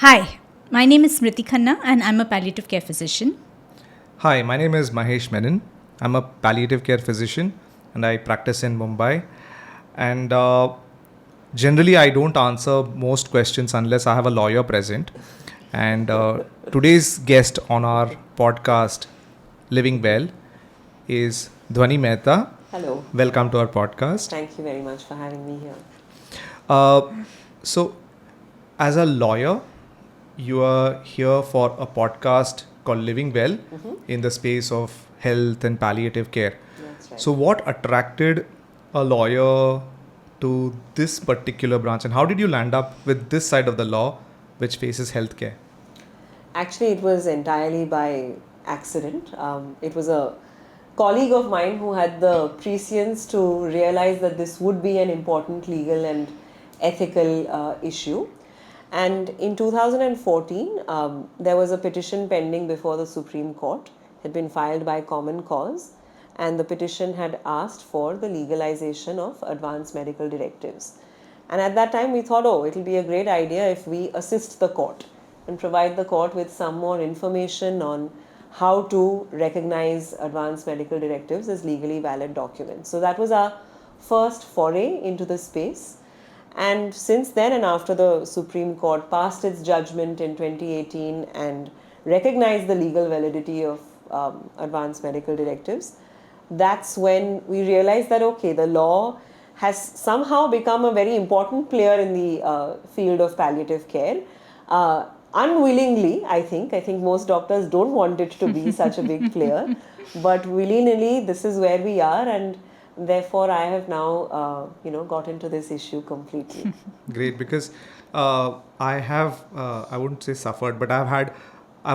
Hi, my name is Smriti Khanna and I'm a palliative care physician. Hi, my name is Mahesh Menon. I'm a palliative care physician and I practice in Mumbai. And generally, I don't answer most questions unless I have a lawyer present. And today's guest on our podcast, Living Well, is Dhvani Mehta. Hello. Welcome to our podcast. Thank you very much for having me here. Uh, so, as a lawyer, you are here for a podcast called Living Well in the space of health and palliative care. That's right. So, what attracted a lawyer to this particular branch, and how did you land up with this side of the law, which faces healthcare? Actually, it was entirely by accident. It was a colleague of mine who had the prescience to realize that this would be an important legal and ethical issue. And in 2014, there was a petition pending before the Supreme Court, had been filed by Common Cause, and the petition had asked for the legalization of advanced medical directives. And at that time, we thought, oh, it'll be a great idea if we assist the court and provide the court with some more information on how to recognize advanced medical directives as legally valid documents. So that was our first foray into the space. And since then, and after the Supreme Court passed its judgment in 2018 and recognized the legal validity of advanced medical directives, that's when we realized that, okay, the law has somehow become a very important player in the field of palliative care. Unwillingly, I think most doctors don't want it to be such a big player, but willy-nilly, this is where we are, and therefore I have now got into this issue completely. Great, because I have, I wouldn't say suffered, but I've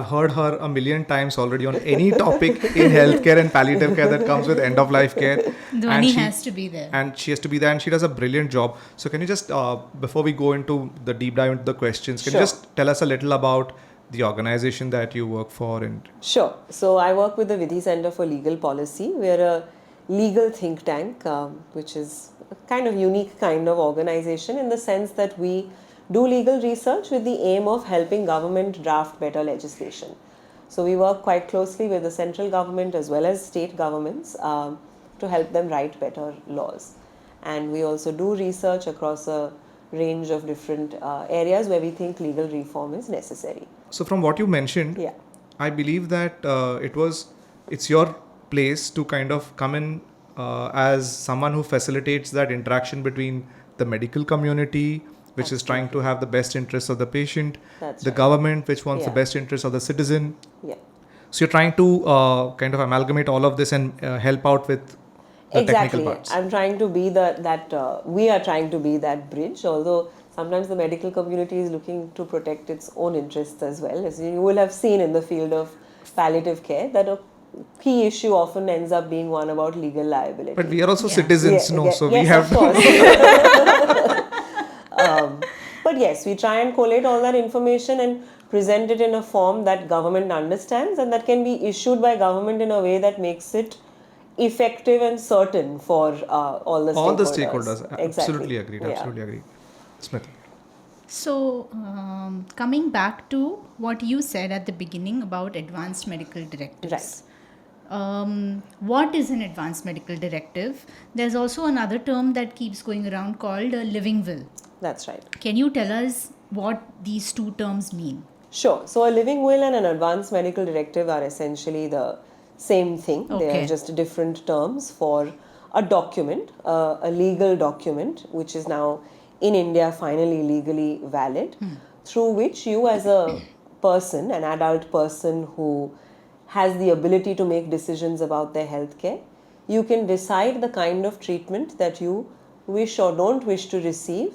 heard her a million times already on any topic in healthcare and palliative care that comes with end of life care. Dhvani has to be there. And she has to be there, and she does a brilliant job. So can you just, before we go into the deep dive into the questions, can you Sure. just tell us a little about the organization that you work for? And Sure. So I work with the Vidhi Centre for Legal Policy. We're a legal think tank, which is a kind of unique kind of organization in the sense that we do legal research with the aim of helping government draft better legislation. So we work quite closely with the central government as well as state governments to help them write better laws. And we also do research across a range of different areas where we think legal reform is necessary. so from what you mentioned, Yeah. I believe that it's your place to kind of come in as someone who facilitates that interaction between the medical community, which is trying to have the best interests of the patient, That's the right. government, which wants the Yeah. best interests of the citizen. Yeah. So you're trying to kind of amalgamate all of this and help out with the technical Exactly. parts. I'm trying to be we are trying to be that bridge, although sometimes the medical community is looking to protect its own interests as well. As you will have seen in the field of palliative care, that a key issue often ends up being one about legal liability. But we are also Yeah. citizens, no? So we yes, have of course. But yes, we try and collate all that information and present it in a form that government understands and that can be issued by government in a way that makes it effective and certain for all the stakeholders. all the stakeholders. Exactly. Absolutely agreed. Yeah. Absolutely agreed. Smriti. So, coming back to what you said at the beginning about advanced medical directives. What is an advanced medical directive? There's also another term that keeps going around called a living will. That's right. Can you tell us what these two terms mean? Sure. So a living will and an advanced medical directive are essentially the same thing. They Okay. are just different terms for a document, a legal document, which is now in India finally legally valid, through which you as a person, an adult person who has the ability to make decisions about their healthcare, you can decide the kind of treatment that you wish or don't wish to receive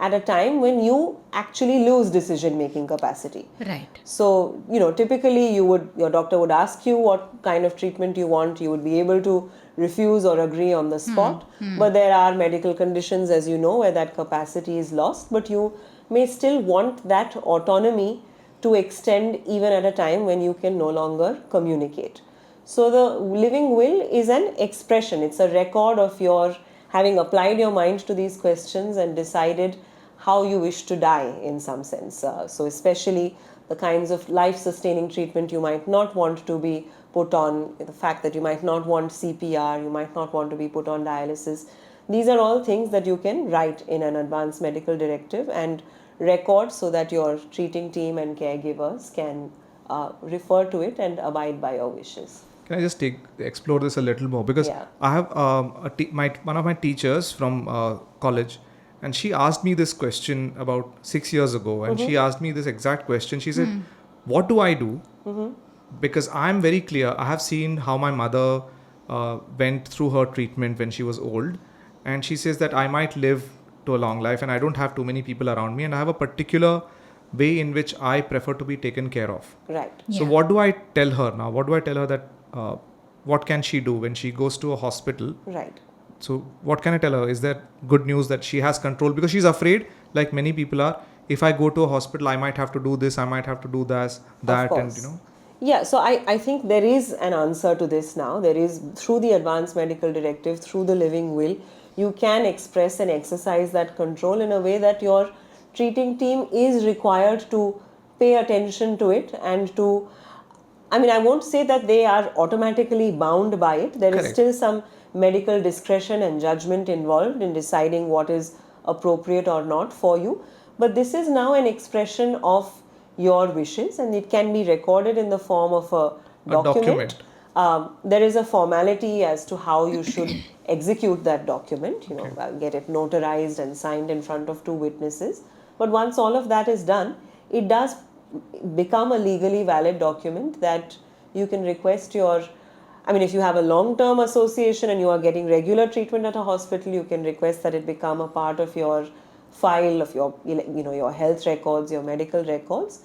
at a time when you actually lose decision making capacity. Right. So, typically your doctor would ask you what kind of treatment you want. You would be able to refuse or agree on the spot. But there are medical conditions, as you know, where that capacity is lost, but you may still want that autonomy to extend even at a time when you can no longer communicate. So the living will is an expression. It's a record of your having applied your mind to these questions and decided how you wish to die in some sense. So especially the kinds of life-sustaining treatment you might not want to be put on, the fact that you might not want CPR, you might not want to be put on dialysis. These are all things that you can write in an advanced medical directive and record so that your treating team and caregivers can refer to it and abide by your wishes. Can I just explore this a little more? Because Yeah. I have one of my teachers from college, and she asked me this question about 6 years ago, and she asked me this exact question. She said, "What do I do?" Because I'm very clear. I have seen how my mother went through her treatment when she was old, and she says that I might live to a long life, and I don't have too many people around me, and I have a particular way in which I prefer to be taken care of. Right. So Yeah. what do I tell her now? What do I tell her that what can she do when she goes to a hospital? Right. So what can I tell her? Is there good news that she has control? Because she's afraid, like many people are, if I go to a hospital, I might have to do this, I might have to do that, and Of course. Yeah, so I think there is an answer to this now. There is, through the advanced medical directive, through the living will, you can express and exercise that control in a way that your treating team is required to pay attention to it and to, I mean, I won't say that they are automatically bound by it. There is Correct. still some medical discretion and judgment involved in deciding what is appropriate or not for you. But this is now an expression of your wishes, and it can be recorded in the form of a document. There is a formality as to how you should execute that document, get it notarized and signed in front of two witnesses. But once all of that is done, it does become a legally valid document that you can request your, I mean, if you have a long-term association and you are getting regular treatment at a hospital, you can request that it become a part of your file of your, your health records, your medical records.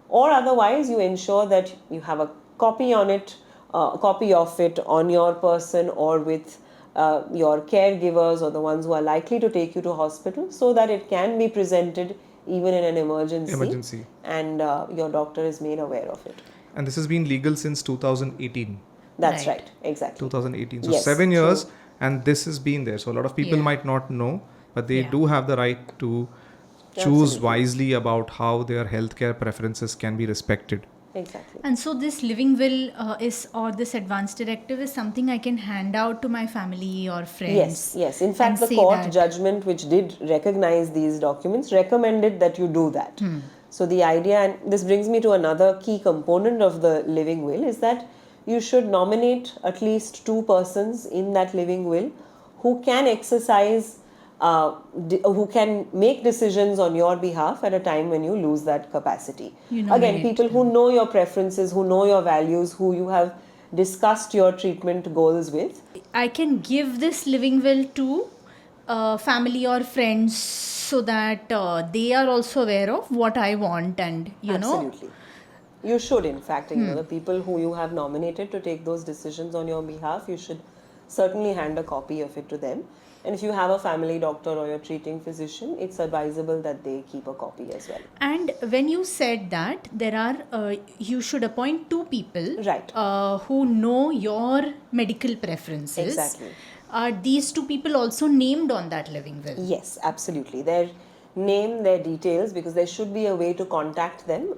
Or otherwise, you ensure that you have a copy of it on your person or with your caregivers or the ones who are likely to take you to hospital, so that it can be presented even in an emergency. And your doctor is made aware of it. And this has been legal since 2018. That's Right. right, exactly. 2018. So Yes, 7 years, true. and this has been there. So a lot of people Yeah. might not know, but they Yeah. do have the right to choose Absolutely. wisely about how their healthcare preferences can be respected. Exactly. And so this living will or this advanced directive is something I can hand out to my family or friends. Yes. In fact, and the say court that- judgment, which did recognize these documents, recommended that you do that. So the idea, and this brings me to another key component of the living will, is that you should nominate at least two persons in that living will who can exercise, who can make decisions on your behalf at a time when you lose that capacity. You Again, nominate people who know your preferences, who know your values, who you have discussed your treatment goals with. I can give this living will to family or friends so that they are also aware of what I want, and Absolutely. You should, in fact, the people who you have nominated to take those decisions on your behalf, you should certainly hand a copy of it to them. And if you have a family doctor or your treating physician, it's advisable that they keep a copy as well. And when you said that there are, you should appoint two people, Right. who know your medical preferences. Exactly. Are these two people also named on that living will? Yes, absolutely. Their name, their details, because there should be a way to contact them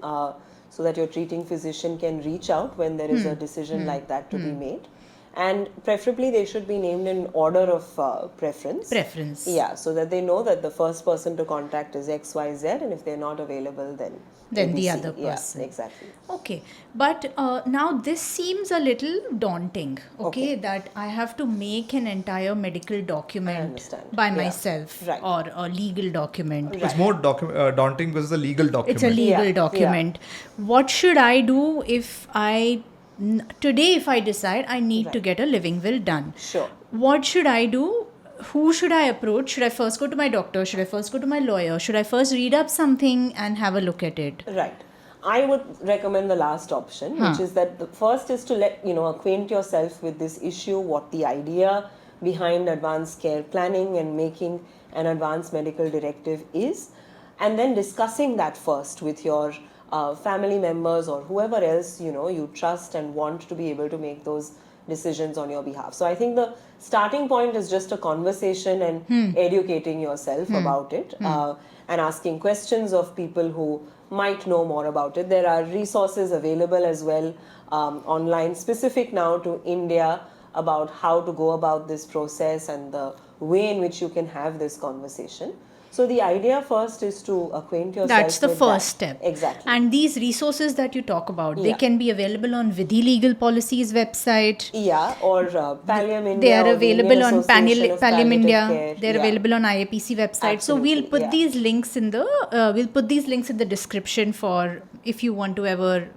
so that your treating physician can reach out when there is a decision like that to be made. And preferably they should be named in order of preference. Preference. Yeah, so that they know that the first person to contact is XYZ, and if they're not available, then the ABC. other person. Yeah, exactly. Okay, but now this seems a little daunting. Okay, that I have to make an entire medical document understand. by Yeah. myself, Right. or a legal document. It's more daunting because it's a legal document. It's a legal Yeah, document. What should I do if today if I decide I need to Right. get a living will done? Sure. What should I do? Who should I approach? Should I first go to my doctor? Should I first go to my lawyer? Should I first read up something and have a look at it? Right. I would recommend the last option, which is that the first is to acquaint yourself with this issue, what the idea behind advanced care planning and making an advanced medical directive is, and then discussing that first with your family members or whoever else you trust and want to be able to make those decisions on your behalf. So I think the starting point is just a conversation and educating yourself about it, and asking questions of people who might know more about it. There are resources available as well online, specific now to India, about how to go about this process and the way in which you can have this conversation. So the idea first is to acquaint yourself That's the with first that. step. Exactly. And these resources that you talk about, they Yeah. can be available on Vidhi Legal Policy's website. Yeah, or Palliam India. They are or the Indian available on Association of Pallium Palliative India. Care. They're Yeah. available on IAPC website. So we'll Absolutely, put yeah. these links in the description for if you want to ever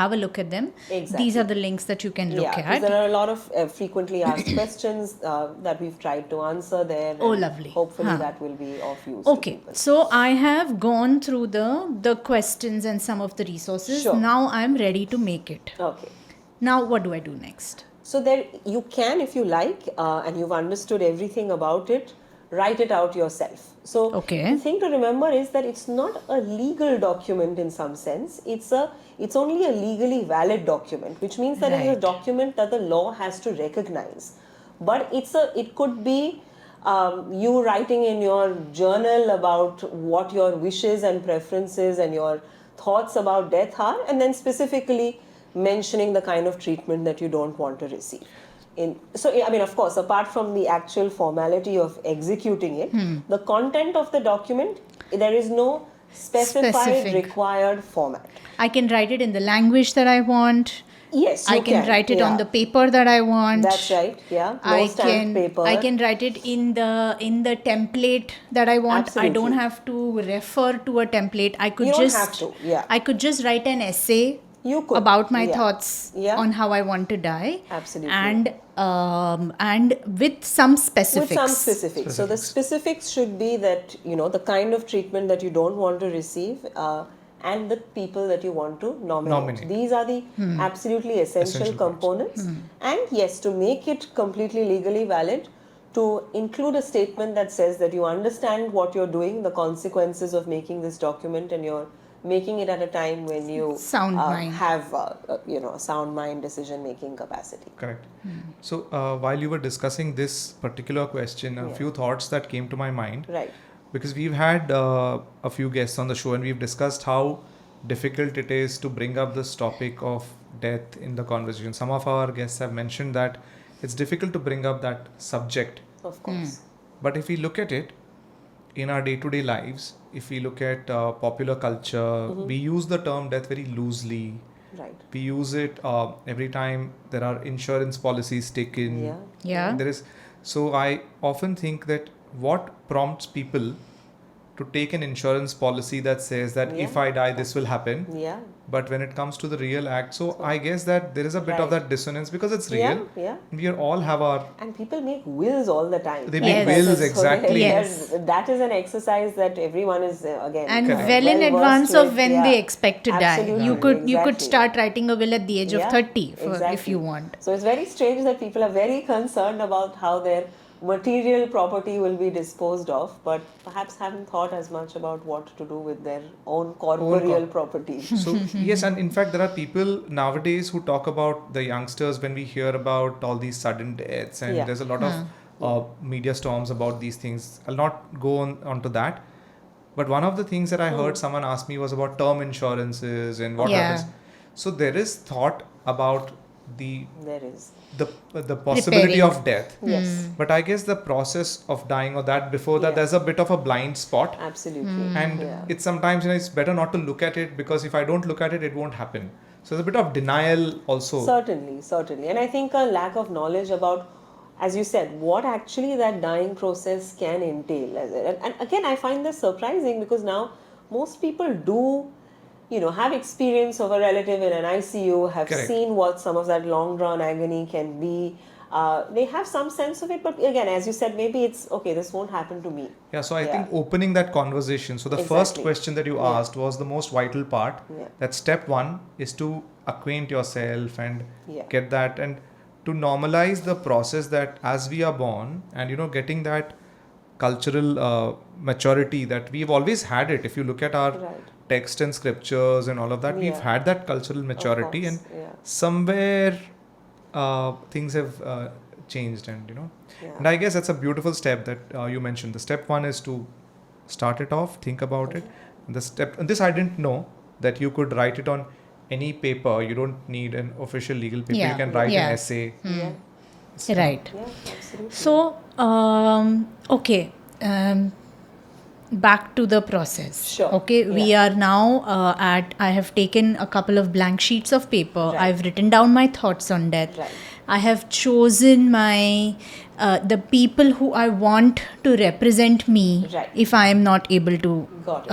have a look at them. Exactly. These are the links that you can look Yeah, 'cause at. there are a lot of frequently asked questions that we've tried to answer there. Oh, and lovely. Hopefully Huh. that will be of use to Okay, people. so I have gone through the questions and some of the resources. Sure. Now I'm ready to make it. Okay. Now what do I do next? So there you can, if you like, and you've understood everything about it, write it out yourself. So Okay. the thing to remember is that it's not a legal document in some sense. It's only a legally valid document, which means that it is a Right. document that the law has to recognize. But it could be you writing in your journal about what your wishes and preferences and your thoughts about death are, and then specifically mentioning the kind of treatment that you don't want to receive. So, I mean, of course, apart from the actual formality of executing it, the content of the document, there is no specified Specific. required format. I can write it in the language that I want. Yes, you I can write it on yeah. the paper that I want. That's right. Yeah, no I stamped can paper. I can write it in the template that I want. I don't Absolutely. have to refer to a template. I could You don't just have to, yeah. I could just write an essay You could, about my yeah. thoughts Yeah. on how I want to die. Absolutely. And with some specifics. With some specifics. So the specifics should be that, the kind of treatment that you don't want to receive, and the people that you want to nominate. These are the absolutely essential components. And yes, to make it completely legally valid, to include a statement that says that you understand what you're doing, the consequences of making this document, and you're making it at a time when you Sound mind. have a sound mind decision making capacity. Correct. So while you were discussing this particular question, a few thoughts that came to my mind. Right. Because we've had a few guests on the show and we've discussed how difficult it is to bring up this topic of death in the conversation. Some of our guests have mentioned that it's difficult to bring up that subject. Of course. But if we look at it in our day-to-day lives, if we look at popular culture, we use the term death very loosely. Right. We use it every time there are insurance policies taken. Yeah. Yeah. There is. So I often think that what prompts people to take an insurance policy that says that if I die, this will happen. Yeah. But when it comes to the real act, so I guess that there is a bit of Right. that dissonance because it's real. Yeah. We all have our. And people make wills all the time. They make That is- wills, so exactly. Yes. That is an exercise that everyone is again And Correct. well in versed advance with. of when Yeah. they expect to die. Absolutely. You could Exactly. start writing a will at the age of Yeah, 30 if exactly. you want. So it's very strange that people are very concerned about how their material property will be disposed of, but perhaps haven't thought as much about what to do with their own corporeal property. So yes, and in fact, there are people nowadays who talk about the youngsters when we hear about all these sudden deaths, and Yeah. there's a lot of media storms about these things. I'll not go onto that. But one of the things that I heard someone ask me was about term insurances and what Yeah. happens. So there is thought about the There is. the possibility Preparing. of death. Yes. But I guess the process of dying or that before that, Yeah. there's a bit of a blind spot. Absolutely. And Yeah. it's sometimes it's better not to look at it because if I don't look at it, it won't happen. So there's a bit of denial also. Certainly. And I think a lack of knowledge about, as you said, what actually that dying process can entail. And again, I find this surprising because now most people do, have experience of a relative in an ICU, have Correct. seen what some of that long drawn agony can be. They have some sense of it, but again, as you said, maybe it's okay, this won't happen to me. Yeah, so I Yeah. think opening that conversation. So the first Exactly. question that you Yeah. asked was the most vital part. Yeah. That step one is to acquaint yourself and Yeah. get that and to normalize the process that as we are born and getting that cultural maturity that we've always had it. If you look at our Right. text and scriptures and all of that, we've Yeah. had that cultural maturity, course, and yeah. somewhere things have changed, and Yeah. and I guess that's a beautiful step that you mentioned. The step one is to start it off, think about it. And this I didn't know, that you could write it on any paper. You don't need an official legal paper. Yeah. You can write Yeah. an essay. Yeah. Right. Yeah, absolutely. So, okay. Back to the process. Sure. Okay, we Yeah. are now I have taken a couple of blank sheets of paper. Right. I've written down my thoughts on death. Right. I have chosen my the people who I want to represent me Right. if I am not able Got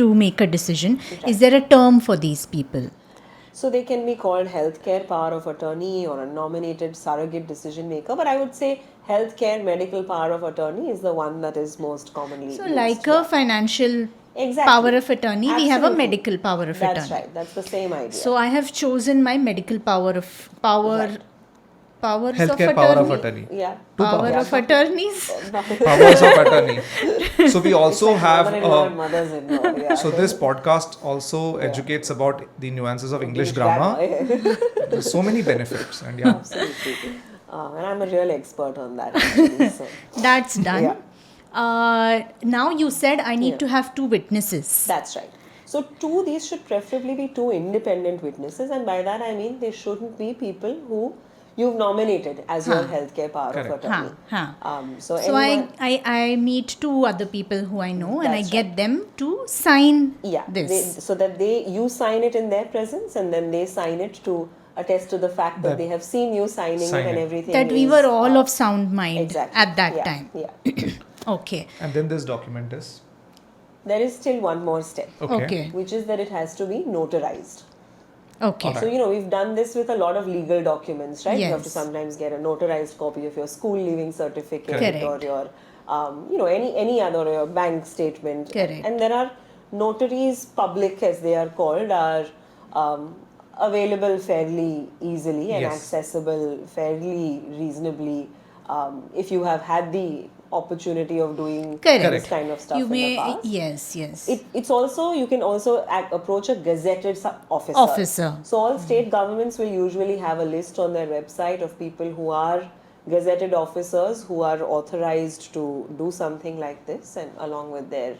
to make a decision. Right. Is there a term for these people? So they can be called healthcare power of attorney or a nominated surrogate decision maker, but I would say healthcare medical power of attorney is the one that is most commonly So, used. like a financial Exactly. power of attorney, we have a Absolutely. medical power of attorney. That's right. That's the same idea. So I have chosen my medical Right. powers Healthcare of power attorney. of attorney. Yeah. Power Yeah. of attorneys. Powers of attorney. So we also have. Mother-in-law and mothers-in-law. Yeah. So this podcast also educates about the nuances of English grammar. There's so many benefits, and yeah. Absolutely. And I'm a real expert on that. Actually, so. That's done. Yeah. Now you said I need Yeah. to have 2 witnesses. That's right. So these should preferably be 2 independent witnesses, and by that I mean they shouldn't be people who you've nominated as your healthcare power Correct. of attorney. So So anyone, I meet 2 other people who I know and I That's get them to sign yeah, this. so that you sign it in their presence, and then they sign it to attest to the fact that they have seen you signing it and everything. That we is, were all of sound mind exactly. at that Yeah, time. Yeah. Okay. And then this document is There is still one more step, Okay. which is that it has to be notarized. Okay. So, we've done this with a lot of legal documents, right? You have to Yes. sometimes get a notarized copy of your school leaving certificate Correct. or your, any other or your bank statement. Correct. And there are notaries, public as they are called, are available fairly easily and Yes. accessible fairly reasonably if you have had the opportunity of doing Correct. this kind of stuff You in may the past. yes. It's also, you can also approach a gazetted officer. Officer. So all state governments will usually have a list on their website of people who are gazetted officers who are authorized to do something like this, and along with their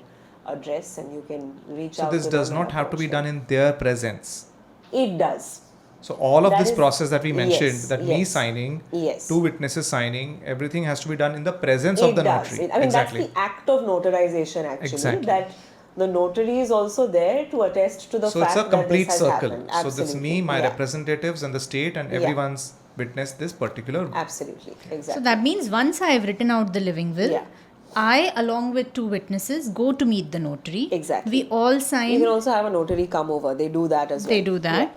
address, and you can reach so out this to does them and not have to be approach done in their presence. them. It does. So all of That this is- process that we mentioned, yes, that me yes. signing, Yes. 2 witnesses signing, everything has to be done in the presence of It the does. notary. That's the act of notarization actually. Exactly. That the notary is also there to attest to the So fact it's a that this complete has circle. happened. So this Absolutely. me, my Yeah. representatives, and the state, and everyone's witnessed this particular. Absolutely. Exactly. So that means once I have written out the living will, Yeah. I, along with 2 witnesses, go to meet the notary. Exactly. We all You sign. can also have a notary come over. They do that as well. They do that.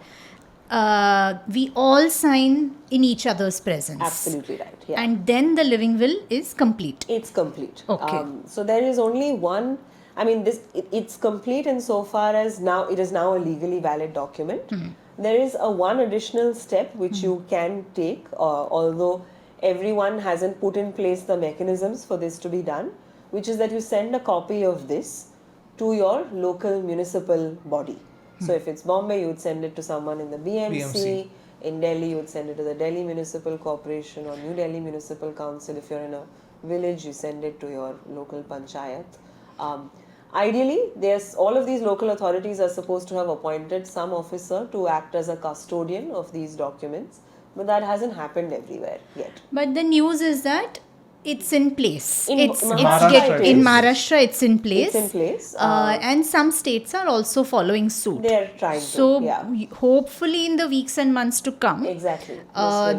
We all sign in each other's presence. Absolutely right. Yeah. And then the living will is complete. It's complete. Okay. So there is only one. I mean, it's complete insofar as now it is now a legally valid document. There is a one additional step which you can take, although everyone hasn't put in place the mechanisms for this to be done, which is that you send a copy of this to your local municipal body. So if it's Bombay, you would send it to someone in the BMC. In Delhi, you would send it to the Delhi Municipal Corporation or New Delhi Municipal Council. If you're in a village, you send it to your local panchayat. Ideally, all of these local authorities are supposed to have appointed some officer to act as a custodian of these documents, but that hasn't happened everywhere yet. But the news is that it's in place. In It's Maharashtra it in is. Maharashtra. It's in place. It's in place. And some states are also following suit. They're trying So to. Yeah. hopefully in the weeks and months to come, Exactly.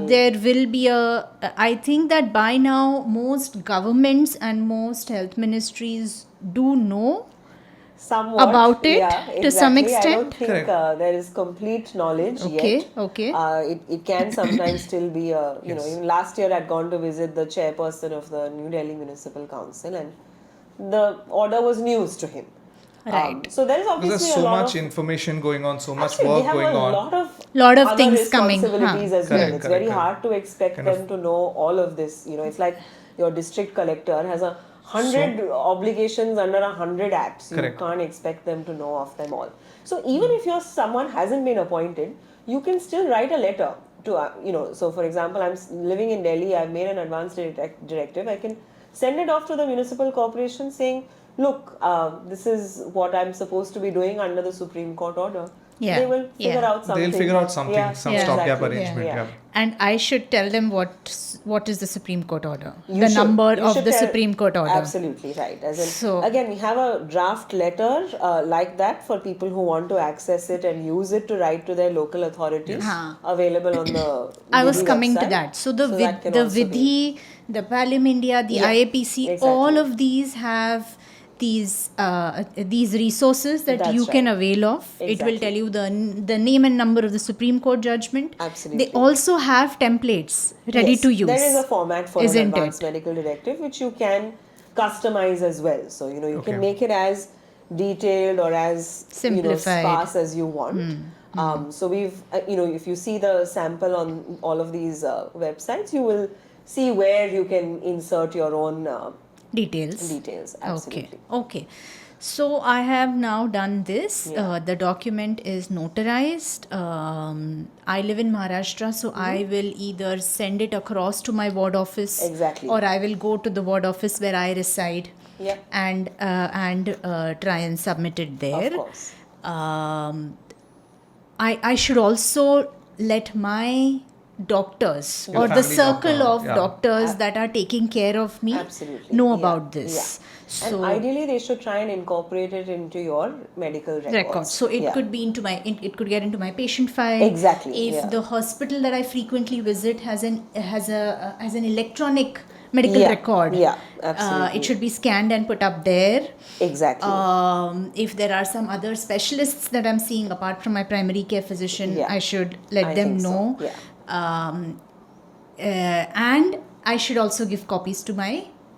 there will be I think that by now most governments and most health ministries do know Somewhat, about it yeah, to some exactly. I don't extent. think Correct. there is complete knowledge yet. Okay. It can sometimes still be even last year I'd gone to visit the chairperson of the New Delhi Municipal Council, and the order was news to him. Right. So there is Because obviously there's so a lot much of information going on, so much actually, work they have going a on. Lot of other things coming, responsibilities as well. Correct, It's correct, very correct. hard to expect Kind them of- to know all of this. It's like your district collector has 100 obligations under 100 acts. You Correct. can't expect them to know of them all. So even if someone hasn't been appointed, you can still write a letter to, so for example, I'm living in Delhi, I've made an advance directive, I can send it off to the municipal corporation saying, look, this is what I'm supposed to be doing under the Supreme Court order. Yeah, They will figure yeah. out something. They'll figure out something, Yeah, some yeah, stopgap exactly. arrangement. Yeah. Yeah. And I should tell them what is the Supreme Court order, You the should. number You of should the tell- Supreme Court order. Absolutely right. As in, So- again, we have a draft letter like that for people who want to access it and use it to write to their local authorities. Huh. Available on the I was Vidhi coming to website. that. So the that can the also be- Vidhi, the Palliative India, the Yeah, IAPC, exactly. all of these have these resources that That's you can right. avail of. It Exactly. will tell you the name and number of the Supreme Court judgment. Absolutely. They also have templates ready Yes, to use. There is a format for Isn't an advanced it? medical directive which you can customize as well. So you Okay. can make it as detailed or as Simplified. sparse as you want. So we've if you see the sample on all of these websites, you will see where you can insert your own Details. details. Absolutely. Okay. So I have now done this. Yeah. The document is notarized. I live in Maharashtra, so I will either send it across to my ward office, Exactly. or I will go to the ward office where I reside, Yeah. and try and submit it there. Of course. I should also let my doctors Your or the family circle doctor, of yeah. doctors that are taking care of me Absolutely. know Yeah. about this. Yeah. So And ideally, they should try and incorporate it into your medical records. So it Yeah. could be into my it could get into my patient file. Exactly, If yeah. the hospital that I frequently visit has an electronic medical Yeah, record, yeah, absolutely. it should be scanned and put up there. Exactly. If there are some other specialists that I'm seeing apart from my primary care physician, Yeah. I should let I them think so, know. yeah. And I should also give copies to my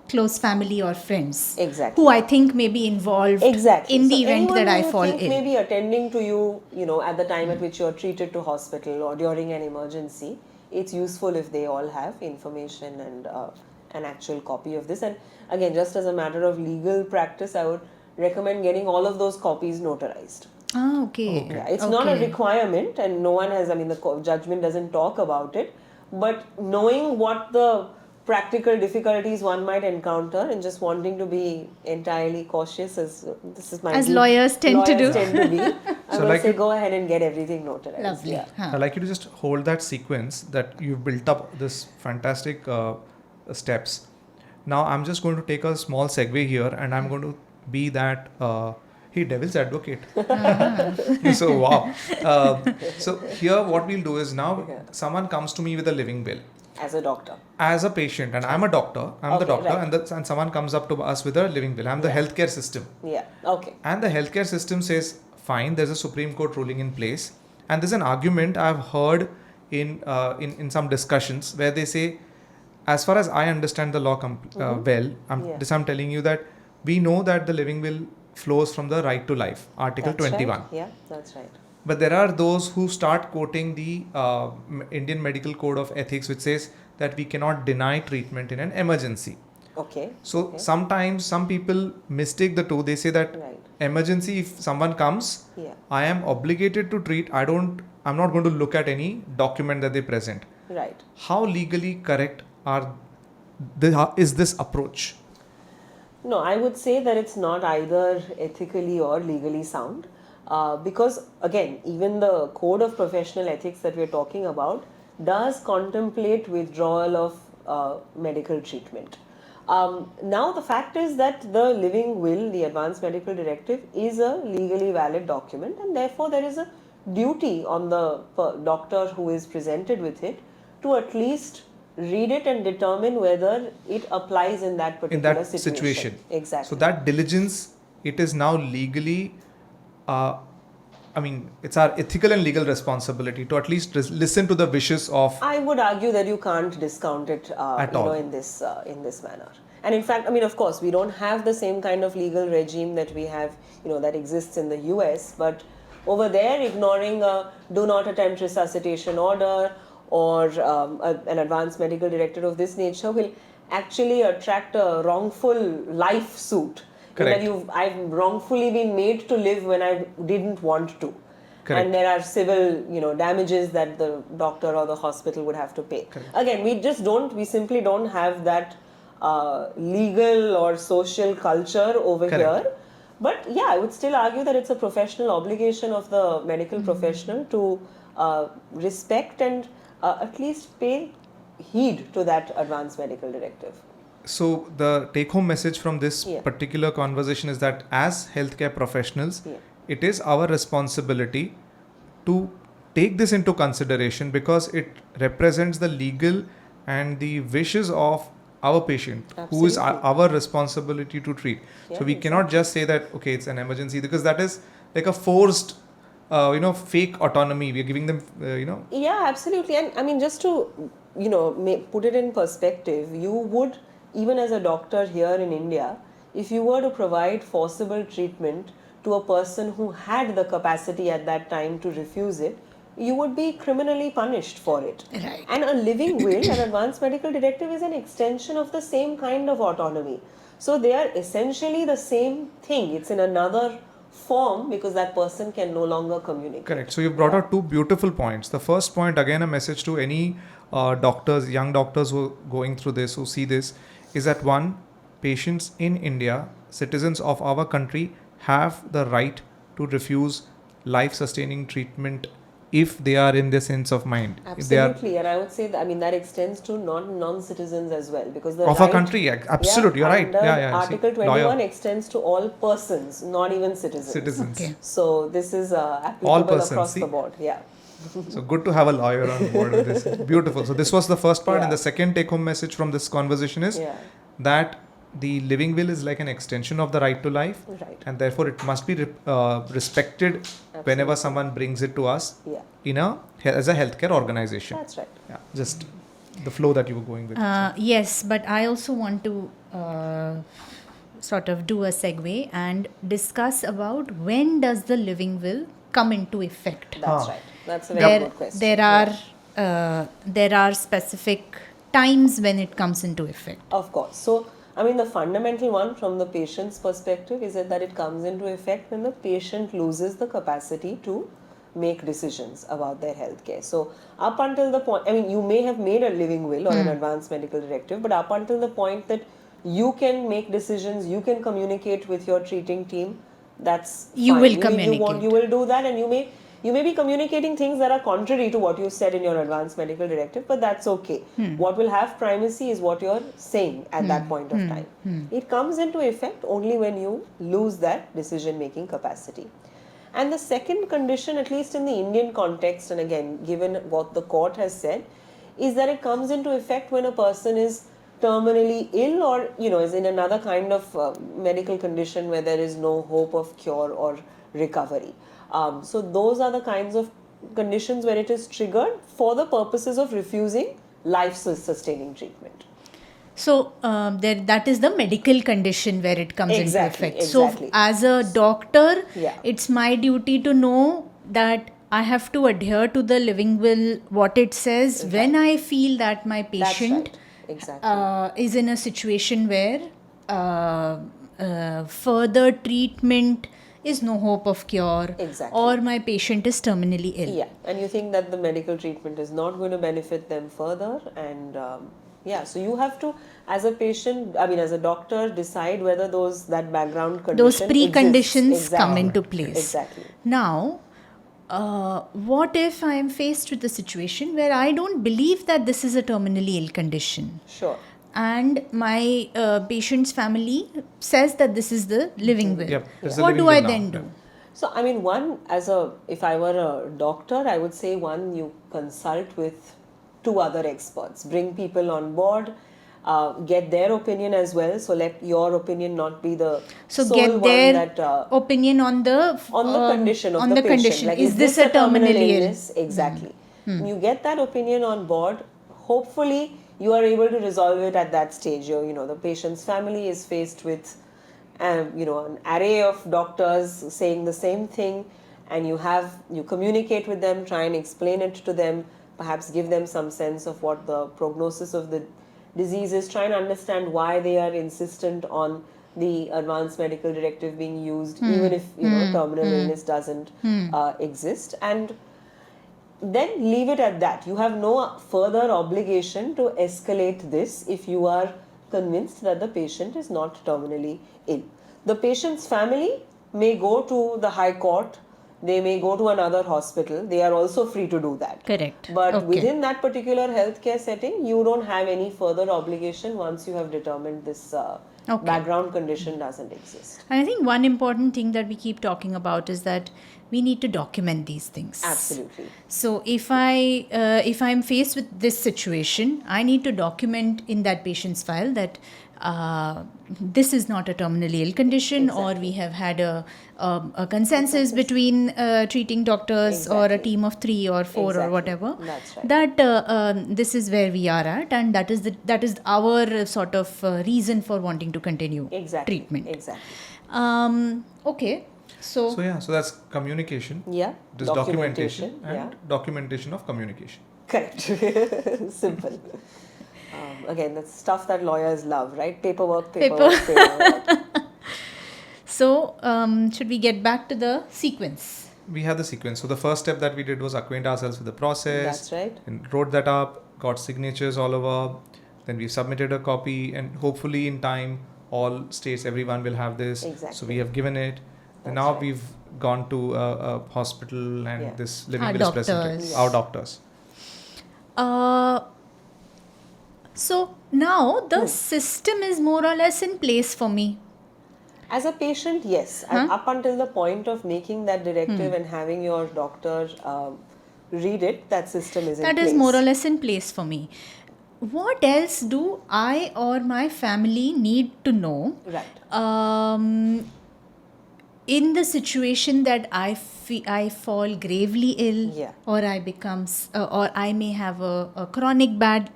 close family or friends, Exactly. who I think may be involved Exactly. in the So event anyone that who I you fall think ill. may be attending to you, at the time at which you're treated to hospital or during an emergency, it's useful if they all have information and an actual copy of this. And again, just as a matter of legal practice, I would recommend getting all of those copies notarized. Ah, okay. Yeah, it's not a requirement, and no one has. I mean, the judgment doesn't talk about it, but knowing what the practical difficulties one might encounter and just wanting to be entirely cautious, this is my As duty. lawyers tend to do. Tend to be. I So would like say you- go ahead and get everything notarized. Lovely. Yeah. Huh. I'd like you to just hold that sequence that you've built up this fantastic steps. Now I'm just going to take a small segue here, and I'm going to be that devil's advocate. So wow. So here what we'll do is now someone comes to me with a living will. As a doctor. As a patient, and I'm a doctor, I'm the Okay, doctor, right. and someone comes up to us with a living will. I'm the healthcare system. Yeah. Okay. And the healthcare system says, fine, there's a Supreme Court ruling in place. And there's an argument I've heard in some discussions where they say, as far as I understand the law I'm telling you that we know that the living will flows from the right to life, Article That's 21. Right. Yeah, that's right. But there are those who start quoting the Indian Medical Code of Ethics, which says that we cannot deny treatment in an emergency. Okay. So sometimes some people mistake the two. They say that Right. emergency, if someone comes, Yeah. I am obligated to treat. I'm not going to look at any document that they present. Right. How legally correct is this approach? No, I would say that it's not either ethically or legally sound. Because again, even the code of professional ethics that we're talking about does contemplate withdrawal of medical treatment. Now the fact is that the living will, the advanced medical directive, is a legally valid document, and therefore there is a duty on the doctor who is presented with it to at least read it and determine whether it applies in that particular situation. Exactly. So that diligence, it is now legally, it's our ethical and legal responsibility to at least listen to the wishes of. I would argue that you can't discount it, all. in this manner. And in fact, of course, we don't have the same kind of legal regime that we have, that exists in the US. But over there, ignoring a do not attempt resuscitation order or an advanced medical directive of this nature will actually attract a wrongful life suit. Correct. I've wrongfully been made to live when I didn't want to. Correct. and there are civil, damages that the doctor or the hospital would have to pay. Correct. Again, we simply don't have that legal or social culture over Correct. here. But yeah, I would still argue that it's a professional obligation of the medical professional to respect and at least pay heed to that advanced medical directive. So the take-home message from this Yeah. particular conversation is that as healthcare professionals, Yeah. it is our responsibility to take this into consideration because it represents the legal and the wishes of our patient, who is Absolutely. our responsibility to treat. Yeah, So we cannot just say that, okay, it's an emergency, because that is like a forced, fake autonomy. We are giving them, Yeah, absolutely. And I mean, just to, put it in perspective, you would, even as a doctor here in India, if you were to provide forcible treatment to a person who had the capacity at that time to refuse it, you would be criminally punished for it. Right. And a living will, an advanced medical directive, is an extension of the same kind of autonomy. So they are essentially the same thing. It's in another form because that person can no longer communicate. Correct. So you've brought out two beautiful points. The first point, again, a message to any doctors, young doctors who are going through this, who see this, is that one, patients in India, citizens of our country, have the right to refuse life-sustaining treatment if they are in the sense of mind. If they are Absolutely, and I would say that that extends to non-citizens as well, because the of right, a country, absolutely, you're right. under Yeah. Article See, 21 lawyer, extends to all persons, not even citizens. citizens. Okay. So this is applicable All persons, across see? the board. Yeah. So good to have a lawyer on board with this. Beautiful. So this was the first part, and Yeah. the second take-home message from this conversation is Yeah. that the living will is like an extension of the right to life, Right. and therefore it must be respected whenever Absolutely. someone brings it to us Yeah. as a healthcare organization. That's right. Yeah, just the flow that you were going with. Yes, but I also want to sort of do a segue and discuss about when does the living will come into effect. That's right. That's a very good question. There are specific times when it comes into effect. Of course. So, I mean, the fundamental one from the patient's perspective is that it comes into effect when the patient loses the capacity to make decisions about their healthcare. So, up until the point, I mean, you may have made a living will or an advanced medical directive, but up until the point that you can make decisions, you can communicate with your treating team, that's You fine. will communicate. You will do that, and you may be communicating things that are contrary to what you said in your advanced medical directive, but that's okay. What will have primacy is what you're saying at that point of time. It comes into effect only when you lose that decision making capacity. And the second condition, at least in the Indian context, and again, given what the court has said, is that it comes into effect when a person is terminally ill or, is in another kind of medical condition where there is no hope of cure or recovery. So those are the kinds of conditions where it is triggered for the purposes of refusing life-sustaining treatment. So that is the medical condition where it comes Exactly, into effect. exactly. So as a doctor, Yeah. it's my duty to know that I have to adhere to the living will, what it says, when I feel that my patient That's right. Exactly. is in a situation where further treatment is no hope of cure, Exactly. or my patient is terminally ill. Yeah, and you think that the medical treatment is not going to benefit them further, and so you have to, as a patient, as a doctor, decide whether that background condition Those preconditions exists. come Exactly. into place. Exactly. Now, what if I am faced with a situation where I don't believe that this is a terminally ill condition, Sure. and my patient's family says that this is the living will? Yep, there's a What living do I will now. then Yeah. do? So, if I were a doctor, I would say you consult with 2 other experts, bring people on board, get their opinion as well. So let your opinion not be the So sole get one their that opinion on the condition of on the the patient. condition. Like, Is this a terminal terminally ill? illness? Exactly. You get that opinion on board. Hopefully, you are able to resolve it at that stage. The patient's family is faced with, an array of doctors saying the same thing, and you communicate with them, try and explain it to them, perhaps give them some sense of what the prognosis of the disease is, try and understand why they are insistent on the advanced medical directive being used, even if terminal illness doesn't exist, and then leave it at that. You have no further obligation to escalate this if you are convinced that the patient is not terminally ill. The patient's family may go to the High Court, they may go to another hospital, they are also free to do that. Correct. But Okay. within that particular healthcare setting, you don't have any further obligation once you have determined this background condition doesn't exist. And I think one important thing that we keep talking about is that we need to document these things. Absolutely. So if I'm faced with this situation, I need to document in that patient's file that this is not a terminally ill condition, or we have had a consensus between treating doctors or a team of 3 or 4 or whatever. That's right. That this is where we are at, and that is our sort of reason for wanting to continue treatment. Exactly. Okay. So that's communication. Yeah. This documentation and documentation of communication. Correct. Simple. Again, that's stuff that lawyers love, right? Paperwork. So, should we get back to the sequence? We have the sequence. So the first step that we did was acquaint ourselves with the process. That's right. And wrote that up, got signatures all over. Then we submitted a copy, and hopefully in time, all states, everyone will have this. Exactly. So we have given it. And now we've gone to a hospital, and this living will is presented. Doctors. Our doctors. So now the system is more or less in place for me. As a patient, yes. And up until the point of making that directive and having your doctor read it, that system is in place. That is more or less in place for me. What else do I or my family need to know? Right. In the situation that I fall gravely ill, or I or I may have a chronic bad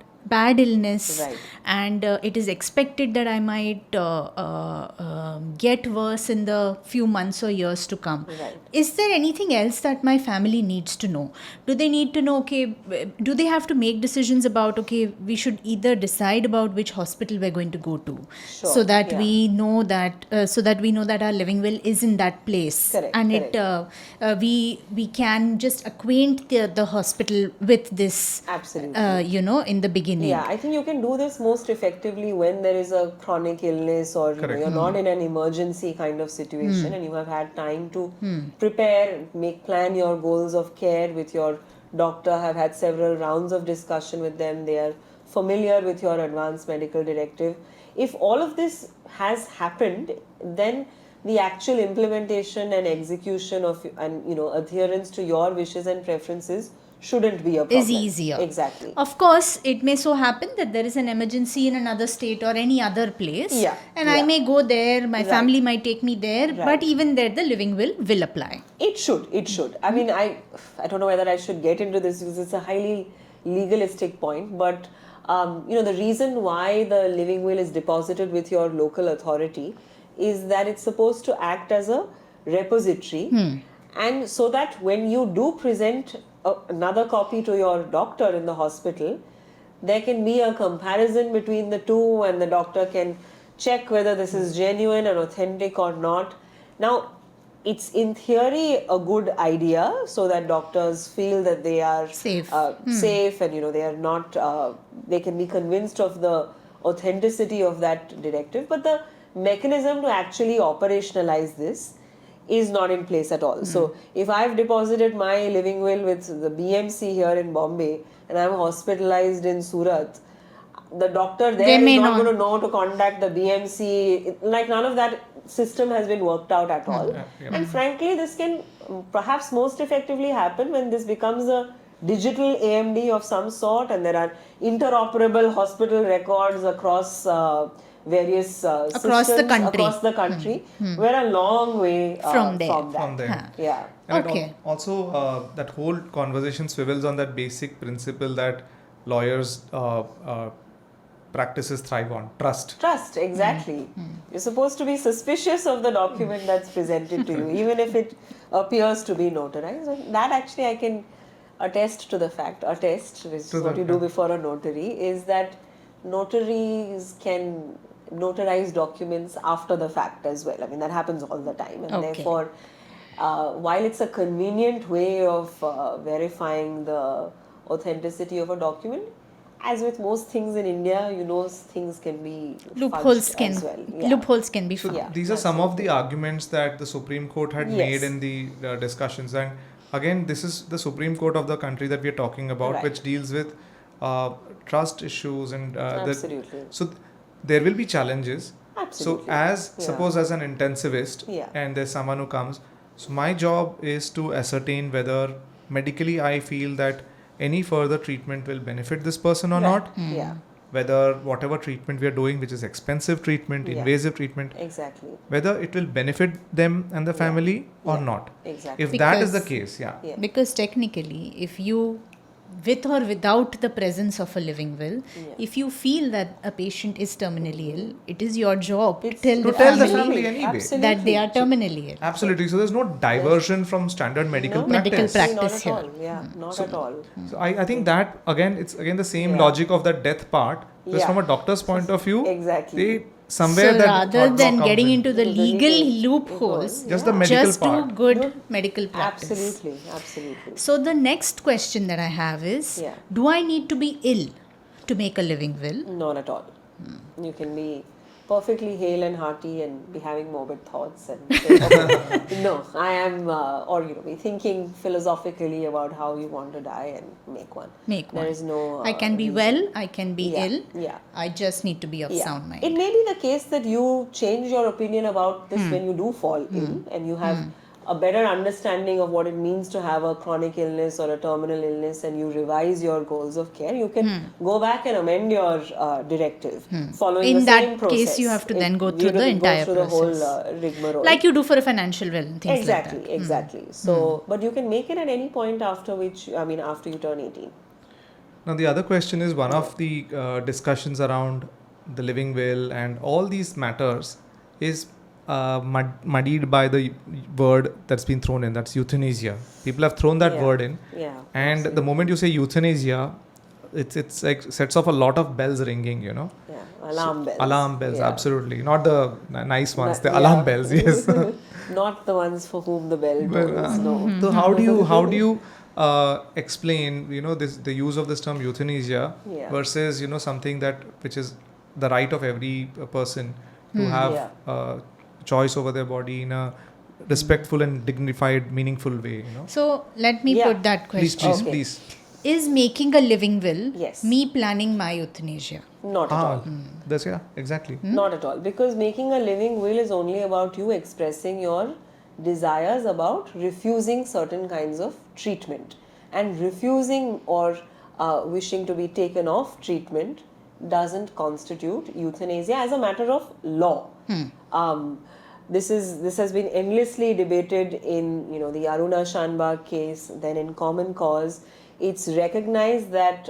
illness, Right. and it is expected that I might get worse in the few months or years to come. Right. Is there anything else that my family needs to know? Do they need to know, okay, do they have to make decisions about, okay, we should either decide about which hospital we're going to go to, so that we know that our living will is in that place. Correct, and correct. we can just acquaint the hospital with this. Absolutely. In the beginning. Yeah, I think you can do this most effectively when there is a chronic illness, or you're not in an emergency kind of situation, and you have had time to prepare, plan your goals of care with your doctor, have had several rounds of discussion with them, they are familiar with your advanced medical directive. If all of this has happened, then the actual implementation and execution of adherence to your wishes and preferences shouldn't be a problem. Is easier. Exactly. Of course, it may so happen that there is an emergency in another state or any other place. Yeah. And I may go there, my family might take me there, Right. but even there the living will apply. It should. I mean, I don't know whether I should get into this because it's a highly legalistic point, but the reason why the living will is deposited with your local authority is that it's supposed to act as a repository, and so that when you do present another copy to your doctor in the hospital, there can be a comparison between the two, and the doctor can check whether this is genuine and authentic or not. Now, it's in theory a good idea, so that doctors feel that they are Safe. And they are not they can be convinced of the authenticity of that directive, but the mechanism to actually operationalize this is not in place at all. So if I've deposited my living will with the BMC here in Bombay and I'm hospitalized in Surat, the doctor there is not going to know to contact the BMC. Like, none of that system has been worked out at all. And frankly, this can perhaps most effectively happen when this becomes a digital AMD of some sort, and there are interoperable hospital records across various Across systems the country. across the country. We're a long way From there. From there. Yeah. And Okay. Also, that whole conversation swivels on that basic principle that lawyers practices thrive on trust. Trust, exactly. You're supposed to be suspicious of the document that's presented to you, even if it appears to be notarized. And that actually I can attest to the fact, which is what you do before a notary, is that notaries can notarize documents after the fact as well. I mean, that happens all the time. And Okay. therefore, while it's a convenient way of verifying the authenticity of a document, as with most things in India, things can be fudged as well. Yeah. Loopholes can be So found. these are some of the absolutely. arguments that the Supreme Court had Yes. made in the discussions, and again, this is the Supreme Court of the country that we are talking about, Right. which deals with trust issues and Absolutely. there will be challenges. Absolutely. So as Yeah. suppose as an intensivist, Yeah. and there's someone who comes, so my job is to ascertain whether medically I feel that any further treatment will benefit this person or Right. not, Yeah, whether whatever treatment we are doing, which is expensive treatment, Yeah. invasive treatment, exactly. whether it will benefit them and the Yeah. family or Yeah. not. Exactly. If that is the Because- case, yeah. Yeah. Because technically, if you, with or without the presence of a living will, Yeah. if you feel that a patient is terminally ill, it is your job to It's- tell To the tell the family family anyway. Absolutely. that they are terminally ill. Absolutely. So there's no diversion from standard medical No, Medical practice. practice not at here. all. Yeah, not at all. So I think that again, it's again the same Yeah. logic of that death part. Because Yeah. from a doctor's point of view, Exactly. they somewhere So that rather thought than comes getting in. into the Into the legal legal loopholes, loophole, Just the medical just do part. good Good. medical practice. Absolutely. Absolutely. So the next question that I have is, Yeah. do I need to be ill to make a living will? Not at all. You can be perfectly hale and hearty and be having morbid thoughts and say, okay, no, I am, or be thinking philosophically about how you want to die and make one. Make There one. is no. I can be reason. well, I can be Yeah, ill. yeah. I just need to be of sound mind. It may be the case that you change your opinion about this when you do fall ill and you have a better understanding of what it means to have a chronic illness or a terminal illness, and you revise your goals of care. You can go back and amend your directive following In the that same process. case, you have to then go You through the go entire through the whole process. rigmarole. Like you do for a financial will and things exactly, like that. exactly. So, but you can make it at any point after after you turn 18. Now the other question is one of the discussions around the living will and all these matters is muddied by the word that's been thrown in. That's euthanasia. People have thrown that Yeah. word in, Yeah. and the absolutely. moment you say euthanasia, it's like sets off a lot of bells ringing. Yeah, alarm bells. Alarm bells, Yeah. absolutely. Not the nice ones, the Yeah. alarm bells. Yes. Not the ones for whom the bell Well, tolls. No. So how do you explain the use of this term euthanasia Yeah. versus something which is the right of every person to have Yeah. choice over their body in a respectful and dignified, meaningful way. So let me Yeah. put that Please, question. please. Is making a living will Yes. me planning my euthanasia? Not at all. That's exactly. Not at all. Because making a living will is only about you expressing your desires about refusing certain kinds of treatment. And refusing or wishing to be taken off treatment doesn't constitute euthanasia as a matter of law. This has been endlessly debated in the Aruna Shanbag case, then in Common Cause. It's recognized that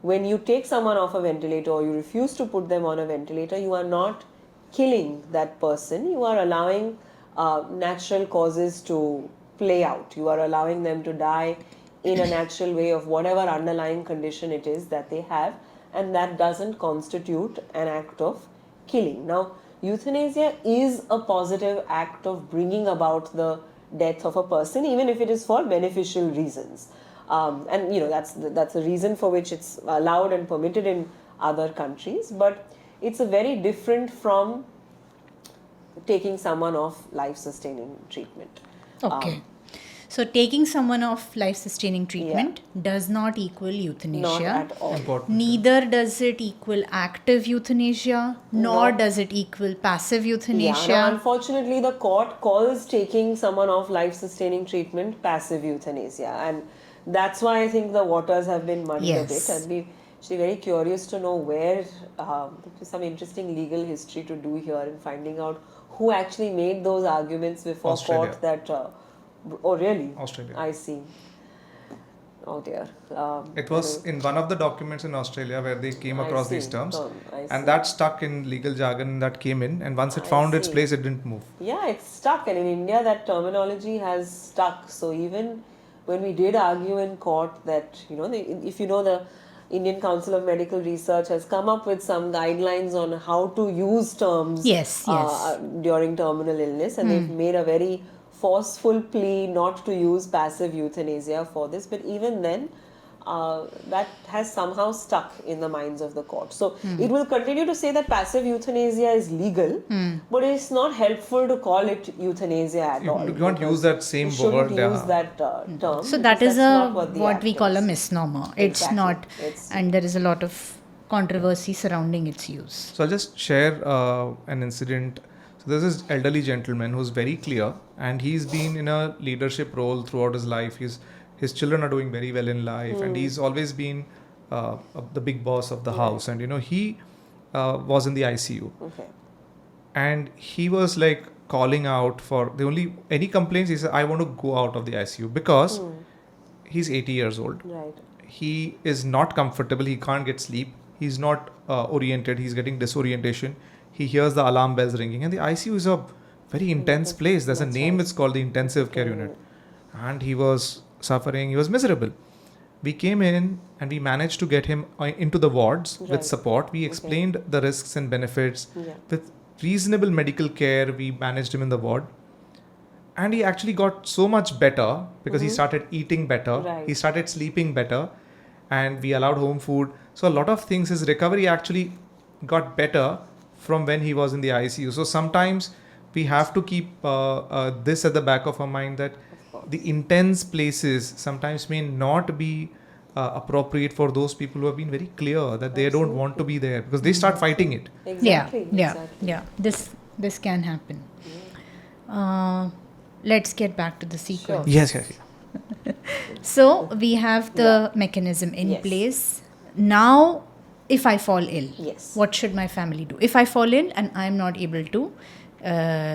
when you take someone off a ventilator or you refuse to put them on a ventilator, you are not killing that person. You are allowing natural causes to play out. You are allowing them to die in a natural way of whatever underlying condition it is that they have, and that doesn't constitute an act of killing. Now, euthanasia is a positive act of bringing about the death of a person, even if it is for beneficial reasons. And that's the reason for which it's allowed and permitted in other countries, but it's a very different from taking someone off life-sustaining treatment. Okay. So taking someone off life-sustaining treatment does not equal euthanasia. Not at all. Important. Neither does it equal active euthanasia, nor does it equal passive euthanasia. Yeah, no, unfortunately, the court calls taking someone off life-sustaining treatment passive euthanasia, and that's why I think the waters have been muddied a bit. I'd be actually very curious to know where there's some interesting legal history to do here in finding out who actually made those arguments before Australia. court that. Oh, really? Australia. I see. Oh dear. It was in one of the documents in Australia where they came I across these see. terms, I see. and that stuck in legal jargon. That came in, and once it I found its see. place, it didn't move. Yeah, it's stuck, and in India that terminology has stuck. So even when we did argue in court that if the Indian Council of Medical Research has come up with some guidelines on how to use terms Yes, yes. during terminal illness, and they've made a very forceful plea not to use passive euthanasia for this. But even then, that has somehow stuck in the minds of the court. So it will continue to say that passive euthanasia is legal, but it's not helpful to call it euthanasia at all. You can't use that same you shouldn't word. use that term. So that because is that's not the what we act call a is. misnomer. It's Exactly. not, It's- and there is a lot of controversy surrounding its use. So I'll just share an incident. So there's this elderly gentleman who's very clear, and he's been in a leadership role throughout his life. His children are doing very well in life, and he's always been the big boss of the house. And he was in the ICU, Okay. and he was like calling out for any complaints. He said, "I want to go out of the ICU," because he's 80 years old. Right. He is not comfortable. He can't get sleep. He's not oriented. He's getting disorientation. He hears the alarm bells ringing, and the ICU is a very intense place. There's a name. It's called the intensive care unit, and he was suffering. He was miserable. We came in and we managed to get him into the wards Right. with support. We explained the risks and benefits. Yeah. With reasonable medical care, we managed him in the ward. And he actually got so much better because he started eating better. Right. He started sleeping better. And we allowed home food. So a lot of things, his recovery actually got better from when he was in the ICU. So sometimes we have to keep this at the back of our mind, that the intense places sometimes may not be appropriate for those people who have been very clear that they don't want to be there, because they start fighting it. Exactly. Yeah. Exactly. Yeah. This can happen. Let's get back to the sequence. Yes. So we have the mechanism in Yes. place. Now, if I fall ill, Yes. what should my family do? If I fall ill and I'm not able to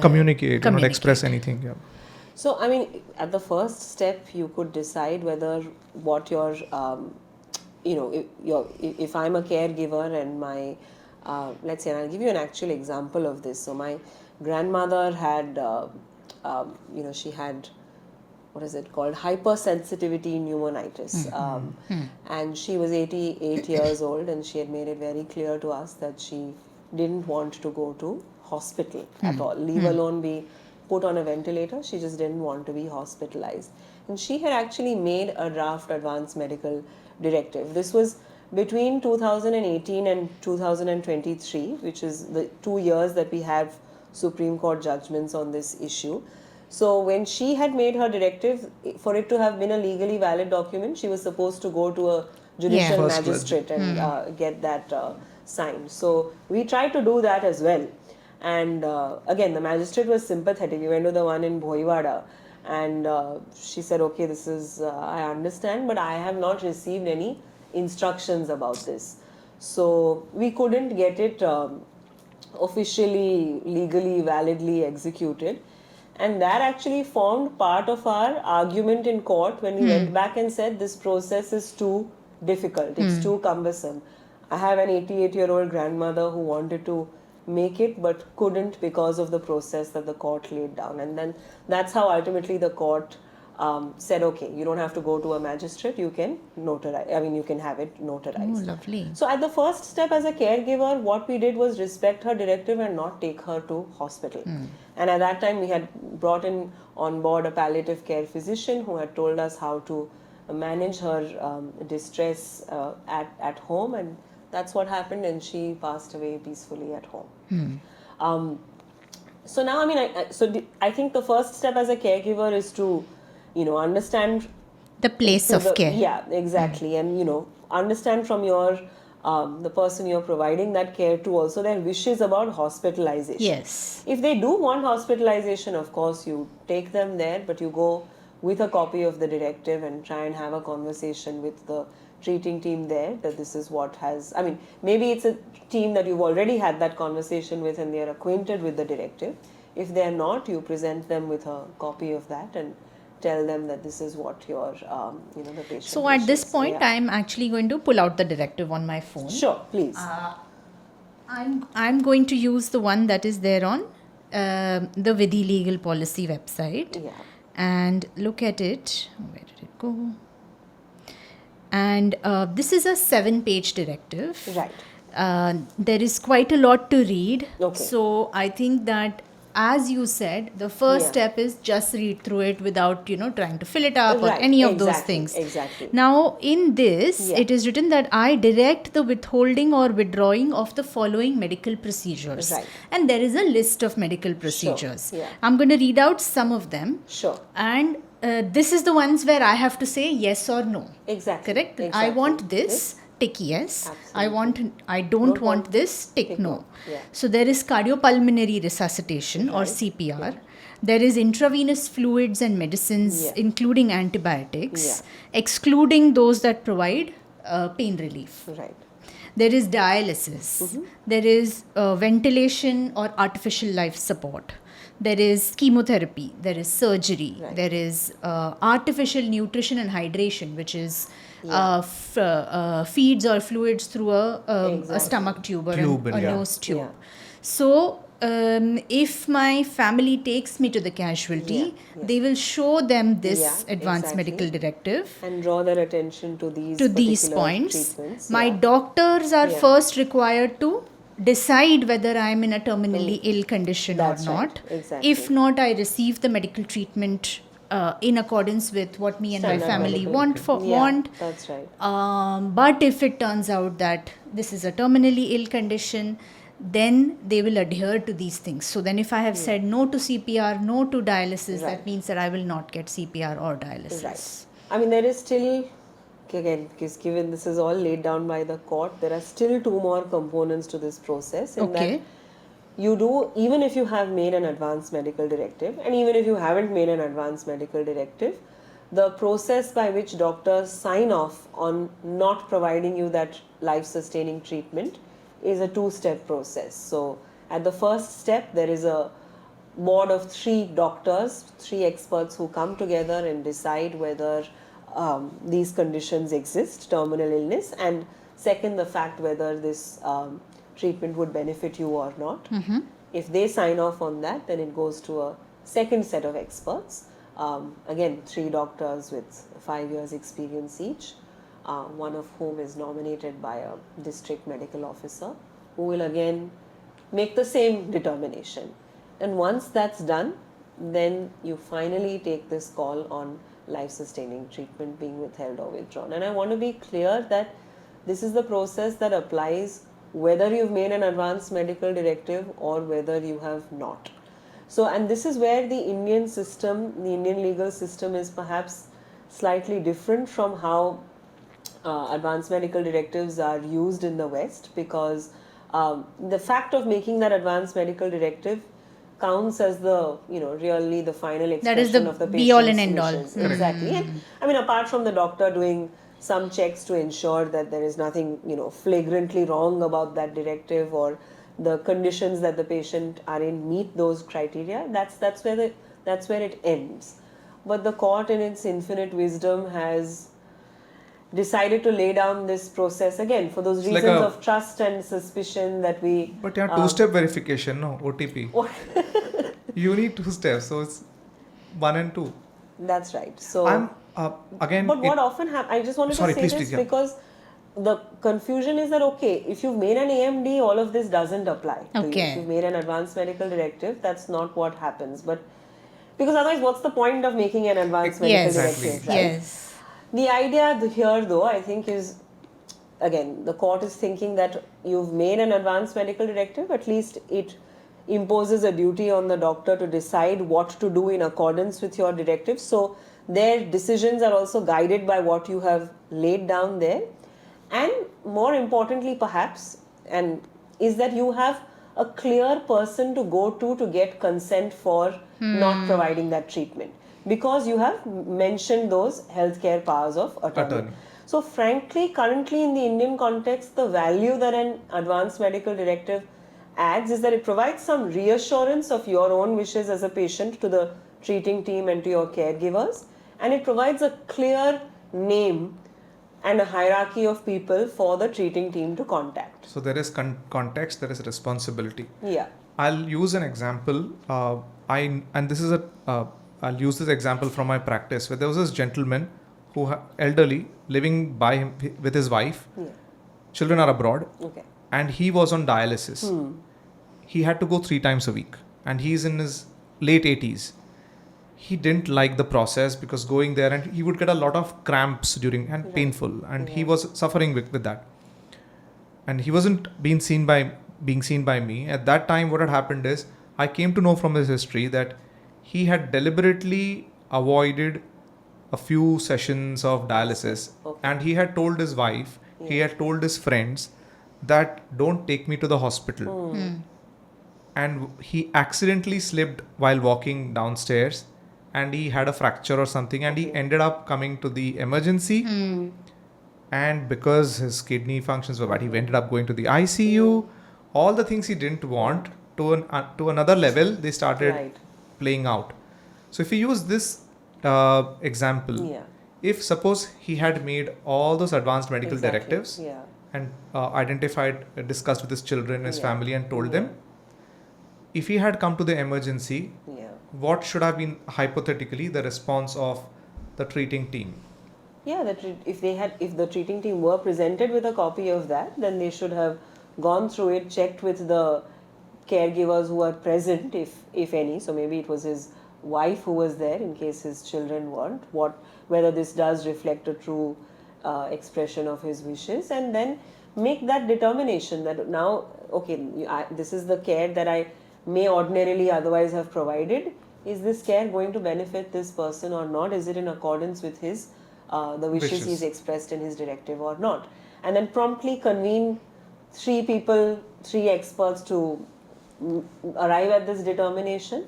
Communicate, not express communicate. anything. Yeah. So, I mean, at the first step, you could decide whether what your, if I'm a caregiver and my, let's say, and I'll give you an actual example of this. So, my grandmother had, she had, what is it called, hypersensitivity pneumonitis, and she was 88 years old, and she had made it very clear to us that she didn't want to go to hospital at all, leave alone be put on a ventilator. She just didn't want to be hospitalized, and she had actually made a draft advanced medical directive. This was between 2018 and 2023, which is the 2 years that we have Supreme Court judgments on this issue. So when she had made her directive, for it to have been a legally valid document, she was supposed to go to a judicial First magistrate and get that signed. So we tried to do that as well. And again, the magistrate was sympathetic. We went to the one in Bhoiwada, and she said, okay, this is, I understand, but I have not received any instructions about this. So we couldn't get it officially, legally, validly executed. And that actually formed part of our argument in court when we went back and said this process is too difficult, it's too cumbersome. I have an 88-year-old grandmother who wanted to make it but couldn't because of the process that the court laid down. And then that's how ultimately the court said, okay, you don't have to go to a magistrate, you can notarize, you can have it notarized. Oh, lovely. So at the first step as a caregiver, what we did was respect her directive and not take her to hospital. And at that time, we had brought in on board a palliative care physician who had told us how to manage her distress at home, and that's what happened, and she passed away peacefully at home. So now, I think the first step as a caregiver is to, understand The place of care. Yeah, exactly. And, understand from your, the person you're providing that care to also their wishes about hospitalization. Yes. If they do want hospitalization, of course, you take them there, but you go with a copy of the directive and try and have a conversation with the treating team there that this is what has, maybe it's a team that you've already had that conversation with and they're acquainted with the directive. If they're not, you present them with a copy of that and tell them that this is what your, the patient So at this wishes. point, Yeah. I'm actually going to pull out the directive on my phone. Sure, please. I'm going to use the one that is there on the Vidhi Legal Policy website Yeah. and look at it. Where did it go? And this is a 7-page directive. Right. There is quite a lot to read. Okay. So I think that, as you said, the first Yeah. step is just read through it without, trying to fill it up or Right, any of those exactly, things. exactly. Now, in this, Yeah. it is written that I direct the withholding or withdrawing of the following medical procedures. Right. And there is a list of medical procedures. yeah. I'm going to read out some of them. Sure. And this is the ones where I have to say yes or no. Exactly. Correct? I Exactly. want this, tick yes. Absolutely. I don't want this, tick no. Yeah. So there is cardiopulmonary resuscitation or Right. CPR. There is intravenous fluids and medicines, Yeah. including antibiotics, Yeah. excluding those that provide pain relief. Right. There is dialysis. There is ventilation or artificial life support. There is chemotherapy. There is surgery. Right. There is artificial nutrition and hydration, which is feeds or fluids through a Exactly. stomach tube or Tube, a yeah. nose tube. Yeah. So, if my family takes me to the casualty, Yeah. they will show them this Yeah, advanced exactly. medical directive And draw their attention to these these particular points. treatments. My Yeah. doctors are Yeah. first required to decide whether I am in a terminally ill condition That's or right. not. Exactly. If not, I receive the medical treatment in accordance with what me and Standard my family medical want. Want. That's right. But if it turns out that this is a terminally ill condition, then they will adhere to these things. So then if I have said no to CPR, no to dialysis, Right. that means that I will not get CPR or dialysis. Right. I mean, there is still, again, because given this is all laid down by the court, there are still 2 more components to this process. In Okay. that you do, even if you have made an advanced medical directive, and even if you haven't made an advanced medical directive, the process by which doctors sign off on not providing you that life-sustaining treatment is a 2-step process. So, at the first step, there is a board of 3 doctors, 3 experts who come together and decide whether these conditions exist, terminal illness, and second, the fact whether this treatment would benefit you or not. If they sign off on that, then it goes to a second set of experts. Again, 3 doctors with 5 years experience each, one of whom is nominated by a district medical officer, who will again make the same determination. And once that's done, then you finally take this call on life-sustaining treatment being withheld or withdrawn. And I want to be clear that this is the process that applies whether you've made an advanced medical directive or whether you have not. So, and this is where the Indian system, the Indian legal system is perhaps slightly different from how advanced medical directives are used in the West, because the fact of making that advanced medical directive counts as the, really the final expression That is the of the be all and patient's end all. wishes. Exactly. And I mean, apart from the doctor doing some checks to ensure that there is nothing, flagrantly wrong about that directive, or the conditions that the patient are in meet those criteria, that's where it ends. But the court, in its infinite wisdom, has decided to lay down this process again for those like reasons a- of trust and suspicion that we. But yeah, 2-step verification, no OTP. You need 2 steps, so it's 1 and 2. That's right. So. I'm again. But what often happens, I just wanted Sorry, to say please, this please, yeah. because the confusion is that, okay, if you've made an AMD, all of this doesn't apply to you. Okay. If you've made an advanced medical directive, that's not what happens. But because otherwise, what's the point of making an advanced medical Yes. directive, right? Yes. The idea here, though, I think is, again, the court is thinking that you've made an advanced medical directive, at least it imposes a duty on the doctor to decide what to do in accordance with your directive. So their decisions are also guided by what you have laid down there. And more importantly, perhaps, and is that you have a clear person to go to get consent for not providing that treatment, because you have mentioned those healthcare powers of attorney. So frankly, currently in the Indian context, the value that an advanced medical directive adds is that it provides some reassurance of your own wishes as a patient to the treating team and to your caregivers, and it provides a clear name and a hierarchy of people for the treating team to contact. So there is context, there is responsibility. Yeah. I'll use an example. I'll use this example from my practice, where there was this gentleman elderly, living by him with his wife. Yeah. Children are abroad, Okay. and he was on dialysis. He had to go 3 times a week, and he's in his late 80s. He didn't like the process because going there, and he would get a lot of cramps during and painful, and he was suffering with that. And he wasn't being seen by me. At that time, what had happened is I came to know from his history that he had deliberately avoided a few sessions of dialysis, and he had told his wife, he had told his friends that don't take me to the hospital. And he accidentally slipped while walking downstairs, and he had a fracture or something, and he ended up coming to the emergency. And because his kidney functions were bad, he ended up going to the ICU. All the things he didn't want to another level, they started playing out. So if we use this example, if suppose he had made all those advanced medical directives and discussed with his children, his family, and told them, if he had come to the emergency, what should have been hypothetically the response of the treating team? Yeah, if the treating team were presented with a copy of that, then they should have gone through it, checked with the caregivers who are present, if any. So maybe it was his wife who was there in case his children weren't. Whether this does reflect a true expression of his wishes, and then make that determination that now, okay, this is the care that I may ordinarily otherwise have provided. Is this care going to benefit this person or not? Is it in accordance with his the wishes he's expressed in his directive or not? And then promptly convene 3 experts to arrive at this determination.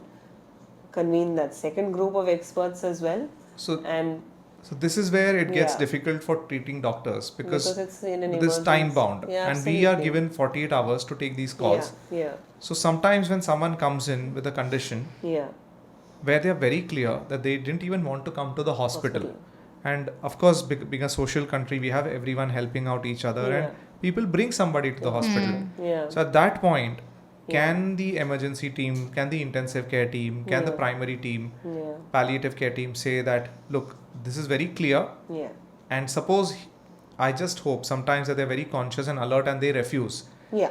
Convene that second group of experts as well. So this is where it gets difficult for treating doctors because it's in this time bound, and we are given 48 hours to take these calls. So sometimes when someone comes in with a condition where they are very clear that they didn't even want to come to the hospital. And of course, being a social country, we have everyone helping out each other, and people bring somebody to the hospital. So at that point, can the emergency team, can the intensive care team, can the primary team, palliative care team say that, look, this is very clear, and suppose, I just hope sometimes that they're very conscious and alert and they refuse.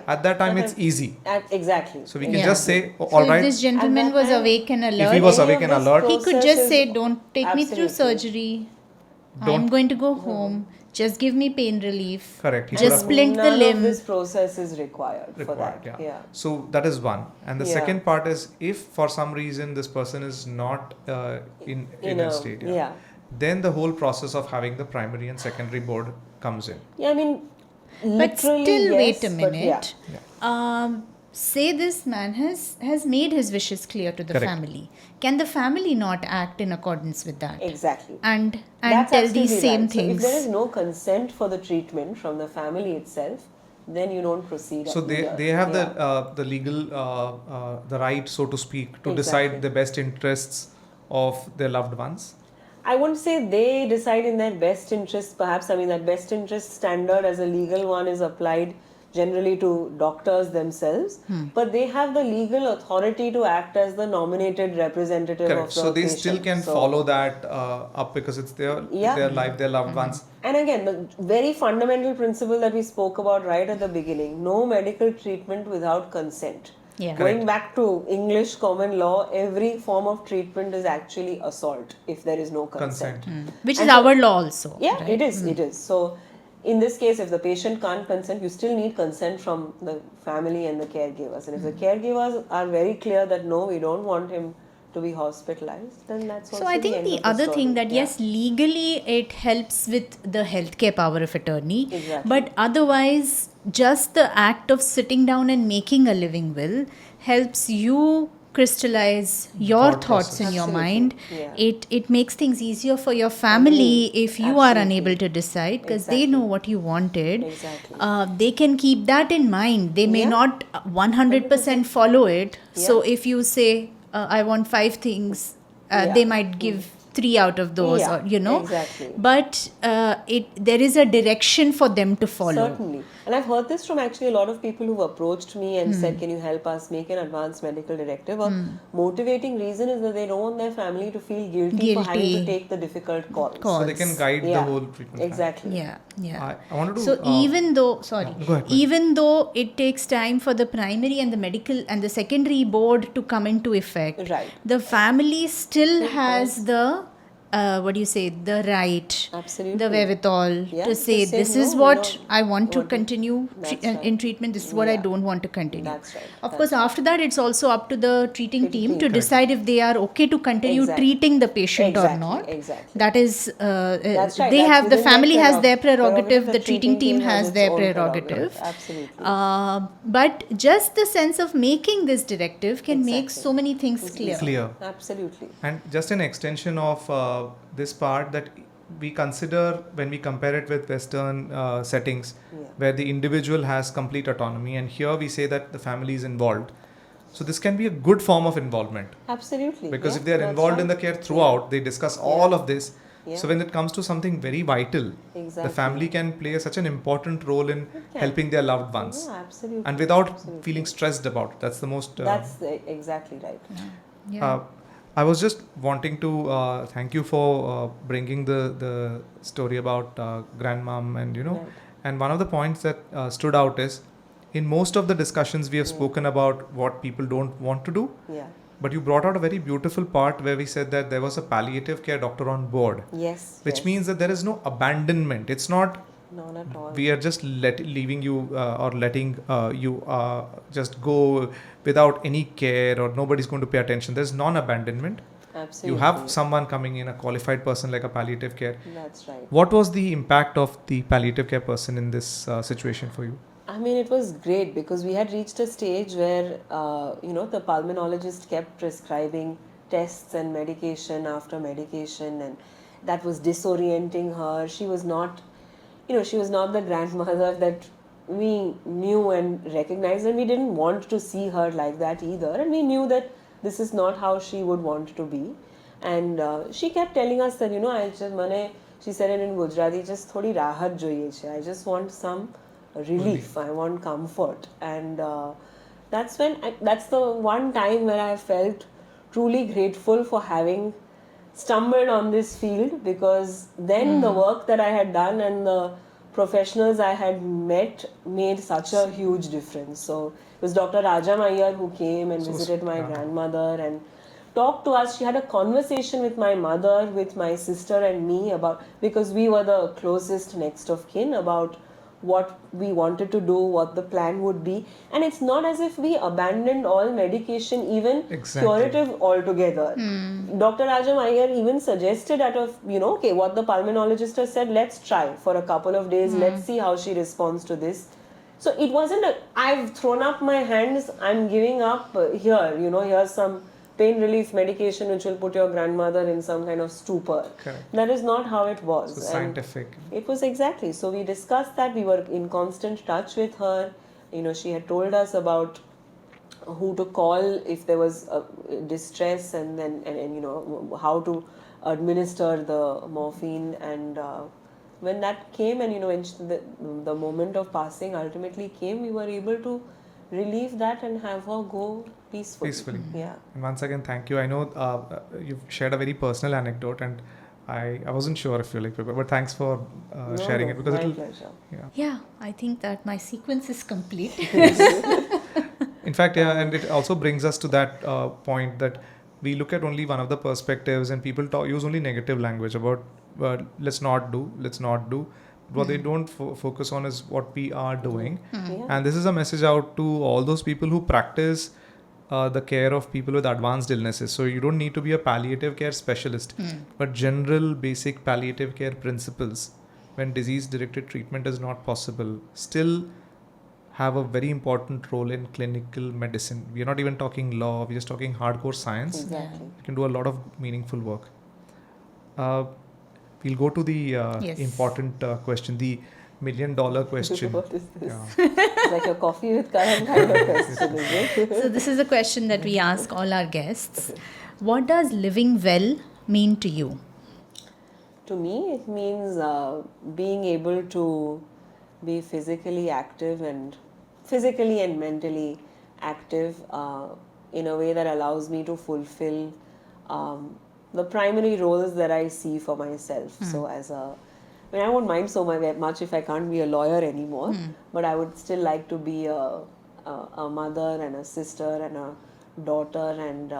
At that time, it's easy. Exactly. So we can just say, all right. If this gentleman was awake and alert, if he was awake and alert, he could just say, don't take me through surgery. I'm going to go home. Just give me pain relief. Correct. Just splint the limb. None of this process is required for that. So that is one. And the second part is, if for some reason this person is not in a state, then the whole process of having the primary and secondary board comes in. I mean, but still, wait a minute. Say this man has made his wishes clear to the family. Can the family not act in accordance with that? Exactly. And tell these same things. So if there is no consent for the treatment from the family itself, then you don't proceed. So they have the legal the right, so to speak, to decide the best interests of their loved ones. I wouldn't say they decide in their best interest. Perhaps, I mean, that best interest standard as a legal one is applied generally to doctors themselves, but they have the legal authority to act as the nominated representative of the so they patient. still can follow that up because it's their life, their loved ones. And again, the very fundamental principle that we spoke about right at the beginning, no medical treatment without consent. Going back to English common law, every form of treatment is actually assault if there is no consent. Which is our law also. Yeah, it is. So in this case, if the patient can't consent, you still need consent from the family and the caregivers. And if the caregivers are very clear that no, we don't want him to be hospitalized, then that's also So I think the other thing that yes, legally it helps with the healthcare power of attorney, but otherwise just the act of sitting down and making a living will helps you crystallize your thoughts in your mind. It makes things easier for your family if you are unable to decide, because they know what you wanted. They can keep that in mind. They may not 100% follow it. So if you say I want 5 things, they might give 3 out of those, Yeah, or you know, exactly. but there is a direction for them to follow. Certainly. And I've heard this from actually a lot of people who've approached me and said, can you help us make an advanced medical directive? A motivating reason is that they don't want their family to feel guilty for having to Guilty. take the difficult calls. So they can guide the Yeah, whole treatment plan. exactly. Yeah. I wanted to. So even though, go ahead. even though it takes time for the primary and the medical and the secondary board to come into effect, Right. the family still has the the right, Absolutely. the wherewithal Yeah, to say, to say, this no, is we what don't I want to want to- continue That's right. in treatment. This is what I Yeah. don't want to continue. That's right. Of That's course, after that, it's also up to the treating team to team. decide if they are okay to continue Exactly. treating the patient Exactly, or not. exactly. That is, That's right. they That's have, the within their family has their prerogative. prerogative, the treating team has its their own prerogative. Absolutely. But just the sense of making this directive can make Exactly. so many things clear. Clear. Absolutely. And just an extension of this part that we consider when we compare it with Western settings, where the individual has complete autonomy, and here we say that the family is involved. So this can be a good form of involvement, Absolutely. because Yeah, if they are that's involved in right. the care throughout, they discuss all of this. Yeah. So when it comes to something very vital, Exactly. the family can play such an important role in can. helping their loved ones, Yeah, absolutely. and without Absolutely. feeling stressed about it. That's the most. Exactly right. Yeah. I was just wanting to thank you for bringing the story about grandmom, and Right. and one of the points that stood out is, in most of the discussions we have spoken about what people don't want to do, Yeah. but you brought out a very beautiful part where we said that there was a palliative care doctor on board, Yes. which yes. means that there is no abandonment. It's not Not at all. we are just leaving you or letting you just go without any care, or nobody's going to pay attention. There's non-abandonment. Absolutely. You have someone coming in, a qualified person like a palliative care. That's right. What was the impact of the palliative care person in this situation for you? I mean, it was great because we had reached a stage where, the pulmonologist kept prescribing tests and medication after medication, and that was disorienting her. She was not, she was not the grandmother that we knew and recognized, and we didn't want to see her like that either. And we knew that this is not how she would want to be. And she kept telling us that, she said it in Gujarati, just thodi rahat જોઈએ છે. I just want some relief. I want comfort. And that's the one time where I felt truly grateful for having stumbled on this field, because then the work that I had done and the professionals I had met made such a huge difference. So it was Dr. Raja Iyer who came and visited my grandmother and talked to us. She had a conversation with my mother, with my sister and me because we were the closest next of kin, about what we wanted to do, what the plan would be. And it's not as if we abandoned all medication, even curative altogether. Dr. Rajam Iyer even suggested what the pulmonologist has said, let's try for a couple of days, let's see how she responds to this. So it wasn't I've thrown up my hands, I'm giving up here's some pain relief medication which will put your grandmother in some kind of stupor. Correct. That is not how it was. So scientific. It was exactly. So we discussed that. We were in constant touch with her. She had told us about who to call if there was distress, and then how to administer the morphine. And when that came, and when the moment of passing ultimately came, we were able to relieve that and have her go peacefully. Yeah. And once again, thank you. I know you've shared a very personal anecdote, and I wasn't sure if you're prepared, but thanks for sharing it, because my it'll. pleasure. Yeah, I think that my sequence is complete. In fact, and it also brings us to that point that we look at only one of the perspectives, and people use only negative language about let's not do. What they don't focus on is what we are doing. Yeah. And this is a message out to all those people who practice the care of people with advanced illnesses. So you don't need to be a palliative care specialist, but general basic palliative care principles, when disease-directed treatment is not possible, still have a very important role in clinical medicine. We are not even talking law, we're just talking hardcore science. Exactly. You can do a lot of meaningful work. We'll go to the Yes. important question, the $1 million question. What is this? Yeah. It's like a coffee with Karan kind of question, is it? So this is a question that we ask all our guests. What does living well mean to you? To me, it means being able to be physically and mentally active in a way that allows me to fulfill the primary roles that I see for myself. So I won't mind so much if I can't be a lawyer anymore, but I would still like to be a mother and a sister and a daughter and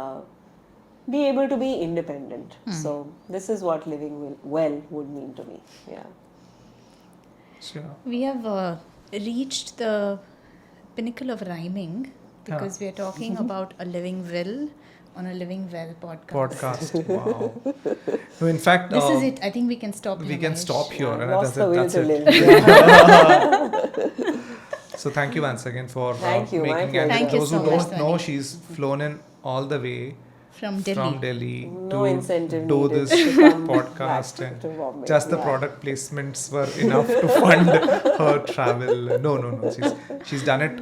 be able to be independent. So this is what living well would mean to me. Yeah. Sure. We have reached the pinnacle of rhyming because we are talking about a living will on a living well podcast. Wow. No, in fact, This is it. I think we can stop. we here, can Mahesh. stop here. I've and lost the will that's to it. live. So thank you once again for Thank you, my making it. pleasure. Thank you Those so who much, don't know, Dhvani. she's flown in all the way From Delhi. No incentive do needed this to come podcast, back and to Bombay. just the Yeah. product placements were enough to fund her travel. No. She's done it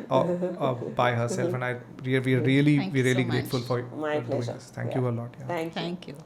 by herself, and we're really Thank you so much. grateful for My doing pleasure. this. Thank Yeah. you a lot. Yeah. Thank you. Thank you.